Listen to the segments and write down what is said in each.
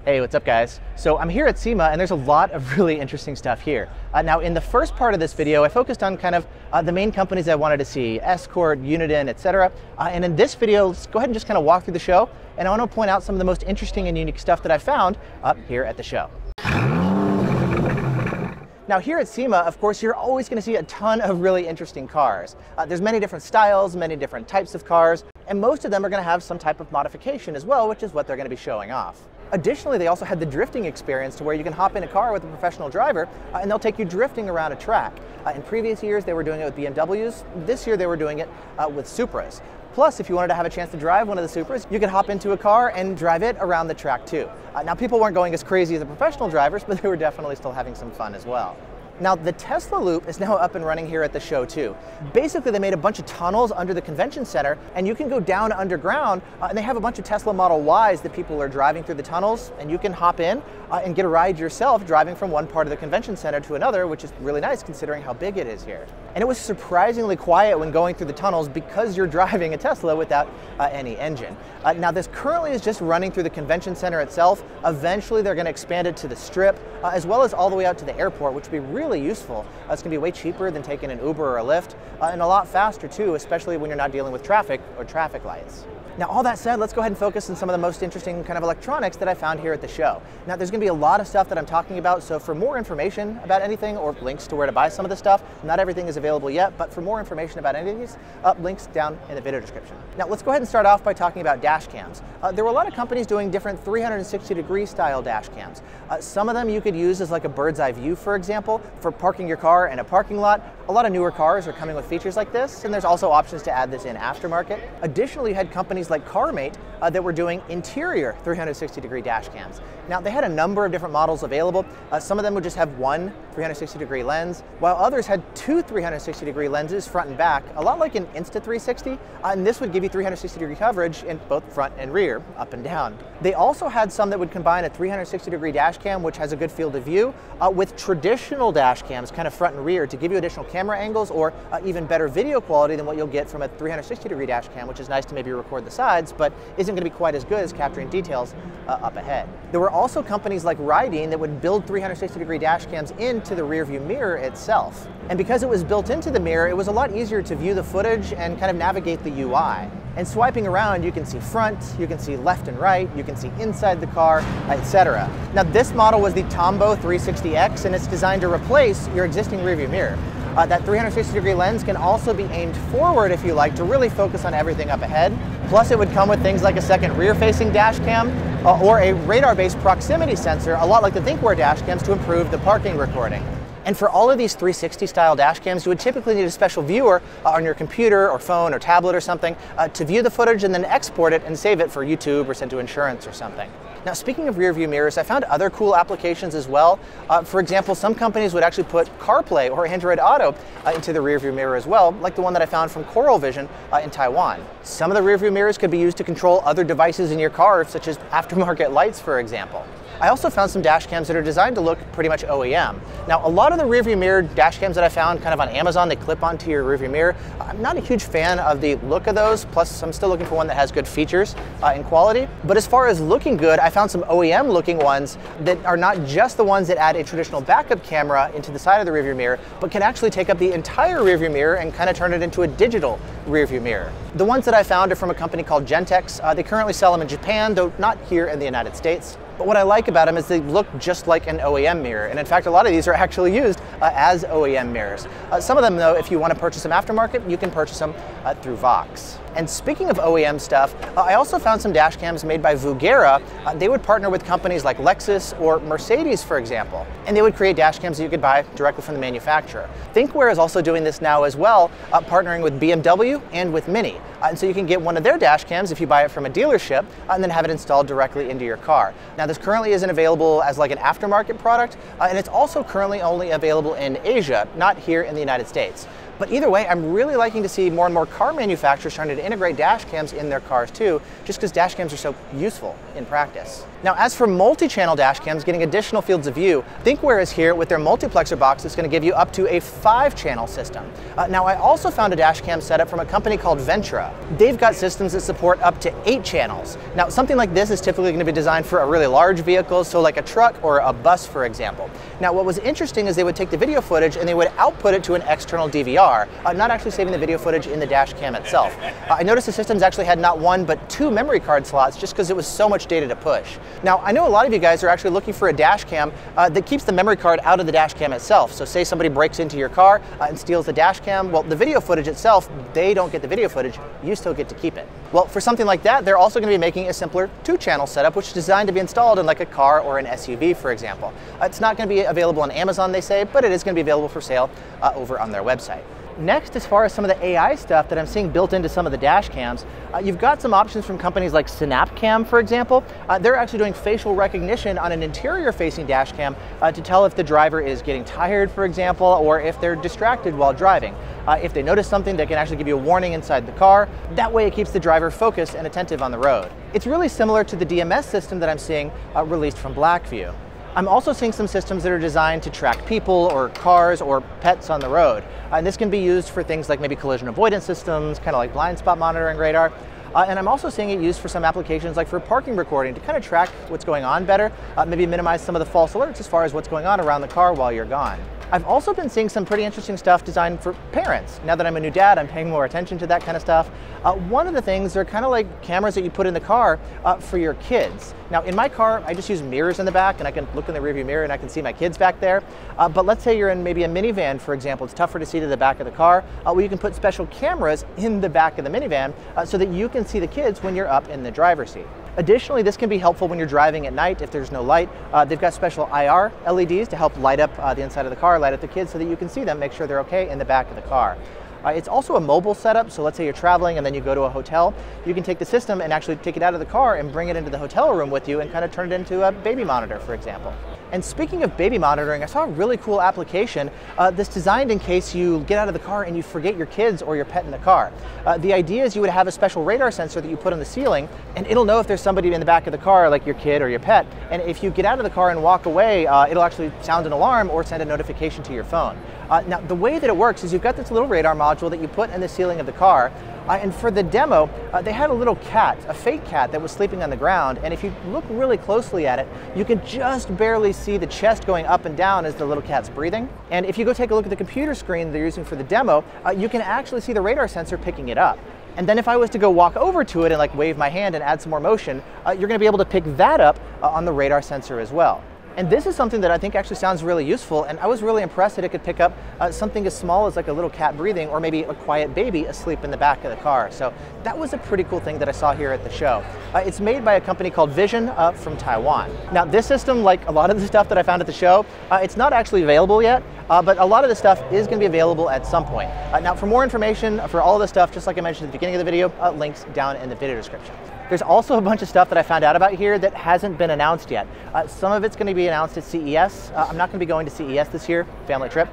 Hey, what's up guys? So I'm here at SEMA and there's a lot of really interesting stuff here. Now in the first part of this video, I focused on kind of the main companies I wanted to see, Escort, Uniden, etc. And in this video, let's go ahead and just kind of walk through the show. And I want to point out some of the most interesting and unique stuff that I found up here at the show. Now here at SEMA, of course, you're always going to see a ton of really interesting cars. There's many different styles, many different types of cars, and most of them are going to have some type of modification as well, which is what they're going to be showing off. Additionally, they also had the drifting experience to where you can hop in a car with a professional driver and they'll take you drifting around a track. In previous years, they were doing it with BMWs. This year, they were doing it with Supras. Plus, if you wanted to have a chance to drive one of the Supras, you could hop into a car and drive it around the track too. Now, people weren't going as crazy as the professional drivers, but they were definitely still having some fun as well. Now, the Tesla Loop is now up and running here at the show too. Basically, they made a bunch of tunnels under the convention center and you can go down underground and they have a bunch of Tesla Model Ys that people are driving through the tunnels and you can hop in and get a ride yourself driving from one part of the convention center to another, which is really nice considering how big it is here. And it was surprisingly quiet when going through the tunnels because you're driving a Tesla without any engine. Now, this currently is just running through the convention center itself. Eventually, they're going to expand it to the Strip as well as all the way out to the airport, which would be really useful. It's going to be way cheaper than taking an Uber or a Lyft, and a lot faster too, especially when you're not dealing with traffic or traffic lights. Now, all that said, let's go ahead and focus on some of the most interesting kind of electronics that I found here at the show. Now, there's going to be a lot of stuff that I'm talking about, so for more information about anything or links to where to buy some of the stuff, not everything is available yet, but for more information about any of these, links down in the video description. Now, let's go ahead and start off by talking about dash cams. There were a lot of companies doing different 360-degree style dash cams. Some of them you could use as like a bird's eye view, for example, for parking your car in a parking lot. A lot of newer cars are coming with features like this, and there's also options to add this in aftermarket. Additionally, you had companies like Carmate that were doing interior 360-degree dash cams. Now, they had a number of different models available. Some of them would just have one 360-degree lens, while others had two 360-degree lenses front and back, a lot like an Insta360, and this would give you 360-degree coverage in both front and rear, up and down. They also had some that would combine a 360-degree dash cam, which has a good field of view, with traditional dash cams, kind of front and rear, to give you additional camera angles or even better video quality than what you'll get from a 360-degree dash cam, which is nice to maybe record the sides, but isn't going to be quite as good as capturing details up ahead. There were also companies like Rydeen that would build 360-degree dash cams into the rear view mirror itself. And because it was built into the mirror, it was a lot easier to view the footage and kind of navigate the UI. And swiping around, you can see front, you can see left and right, you can see inside the car, etc. Now, this model was the Tombow 360X, and it's designed to replace your existing rearview mirror. That 360-degree lens can also be aimed forward if you like to really focus on everything up ahead. Plus, it would come with things like a second rear-facing dash cam or a radar-based proximity sensor, a lot like the ThinkWare dash cams, to improve the parking recording. And for all of these 360-style dash cams, you would typically need a special viewer on your computer or phone or tablet or something to view the footage and then export it and save it for YouTube or send to insurance or something. Now, speaking of rear view mirrors, I found other cool applications as well. For example, some companies would actually put CarPlay or Android Auto into the rear view mirror as well, like the one that I found from Coral Vision in Taiwan. Some of the rear view mirrors could be used to control other devices in your car, such as aftermarket lights, for example. I also found some dash cams that are designed to look pretty much OEM. Now, a lot of the rearview mirror dash cams that I found kind of on Amazon, they clip onto your rearview mirror. I'm not a huge fan of the look of those, plus I'm still looking for one that has good features and quality. But as far as looking good, I found some OEM looking ones that are not just the ones that add a traditional backup camera into the side of the rearview mirror, but can actually take up the entire rearview mirror and kind of turn it into a digital rearview mirror. The ones that I found are from a company called Gentex. They currently sell them in Japan, though not here in the United States. But what I like about them is they look just like an OEM mirror. And in fact, a lot of these are actually used as OEM mirrors. Some of them, though, if you want to purchase them aftermarket, you can purchase them through Vox. And speaking of OEM stuff, I also found some dash cams made by Vugera. They would partner with companies like Lexus or Mercedes, for example. And they would create dash cams that you could buy directly from the manufacturer. ThinkWare is also doing this now as well, partnering with BMW and with Mini. And so you can get one of their dash cams if you buy it from a dealership and then have it installed directly into your car. Now, this currently isn't available as like an aftermarket product, and it's also currently only available in Asia, not here in the United States. But either way, I'm really liking to see more and more car manufacturers trying to integrate dash cams in their cars too, just because dash cams are so useful in practice. Now, as for multi-channel dash cams getting additional fields of view, Thinkware is here with their multiplexer box that's going to give you up to a 5-channel system. Now, I also found a dash cam setup from a company called Ventra. They've got systems that support up to 8 channels. Now, something like this is typically going to be designed for a really large vehicle, so like a truck or a bus, for example. Now, what was interesting is they would take the video footage and they would output it to an external DVR, not actually saving the video footage in the dash cam itself. I noticed the systems actually had not 1 but 2 memory card slots just because it was so much data to push. Now, I know a lot of you guys are actually looking for a dash cam that keeps the memory card out of the dash cam itself. So say somebody breaks into your car and steals the dash cam, well, the video footage itself, they don't get the video footage, you still get to keep it. Well, for something like that, they're also going to be making a simpler 2-channel setup, which is designed to be installed in like a car or an SUV, for example. It's not going to be available on Amazon, they say, but it is going to be available for sale over on their website. Next, as far as some of the AI stuff that I'm seeing built into some of the dash cams, you've got some options from companies like SnapCam, for example. They're actually doing facial recognition on an interior-facing dash cam to tell if the driver is getting tired, for example, or if they're distracted while driving. If they notice something, they can actually give you a warning inside the car. That way it keeps the driver focused and attentive on the road. It's really similar to the DMS system that I'm seeing released from Blackview. I'm also seeing some systems that are designed to track people or cars or pets on the road. And this can be used for things like maybe collision avoidance systems, kind of like blind spot monitoring radar. And I'm also seeing it used for some applications like for parking recording to kind of track what's going on better, maybe minimize some of the false alerts as far as what's going on around the car while you're gone. I've also been seeing some pretty interesting stuff designed for parents. Now that I'm a new dad, I'm paying more attention to that kind of stuff. One of the things, they're kind of like cameras that you put in the car for your kids. Now in my car, I just use mirrors in the back and I can look in the rearview mirror and I can see my kids back there. But let's say you're in maybe a minivan, for example, it's tougher to see to the back of the car. Well, you can put special cameras in the back of the minivan so that you can see the kids when you're up in the driver's seat. Additionally, this can be helpful when you're driving at night if there's no light. They've got special IR LEDs to help light up the inside of the car, light up the kids so that you can see them, make sure they're okay in the back of the car. It's also a mobile setup, so let's say you're traveling and then you go to a hotel. You can take the system and actually take it out of the car and bring it into the hotel room with you and kind of turn it into a baby monitor, for example. And speaking of baby monitoring, I saw a really cool application that's designed in case you get out of the car and you forget your kids or your pet in the car. The idea is you would have a special radar sensor that you put on the ceiling, and it'll know if there's somebody in the back of the car, like your kid or your pet. And if you get out of the car and walk away, it'll actually sound an alarm or send a notification to your phone. Now, the way that it works is you've got this little radar module that you put in the ceiling of the car. And for the demo, they had a little cat, a fake cat that was sleeping on the ground. And if you look really closely at it, you can just barely see the chest going up and down as the little cat's breathing. And if you go take a look at the computer screen they're using for the demo, you can actually see the radar sensor picking it up. And then if I was to go walk over to it and like wave my hand and add some more motion, you're gonna be able to pick that up on the radar sensor as well. And this is something that I think actually sounds really useful, and I was really impressed that it could pick up something as small as like a little cat breathing or maybe a quiet baby asleep in the back of the car. So that was a pretty cool thing that I saw here at the show. It's made by a company called Vision from Taiwan. Now this system, like a lot of the stuff that I found at the show, it's not actually available yet, but a lot of the stuff is going to be available at some point. Now for more information for all of this stuff, just like I mentioned at the beginning of the video, links down in the video description. There's also a bunch of stuff that I found out about here that hasn't been announced yet. Some of it's going to be announced at CES. I'm not going to be going to CES this year, family trip.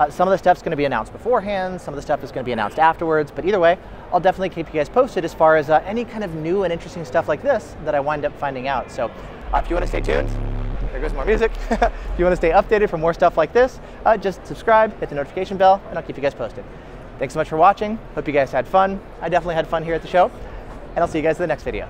Some of the stuff's going to be announced beforehand, some of the stuff is going to be announced afterwards, but either way, I'll definitely keep you guys posted as far as any kind of new and interesting stuff like this that I wind up finding out. So if you want to stay tuned, there goes more music. If you want to stay updated for more stuff like this, just subscribe, hit the notification bell, and I'll keep you guys posted. Thanks so much for watching. Hope you guys had fun. I definitely had fun here at the show. And I'll see you guys in the next video.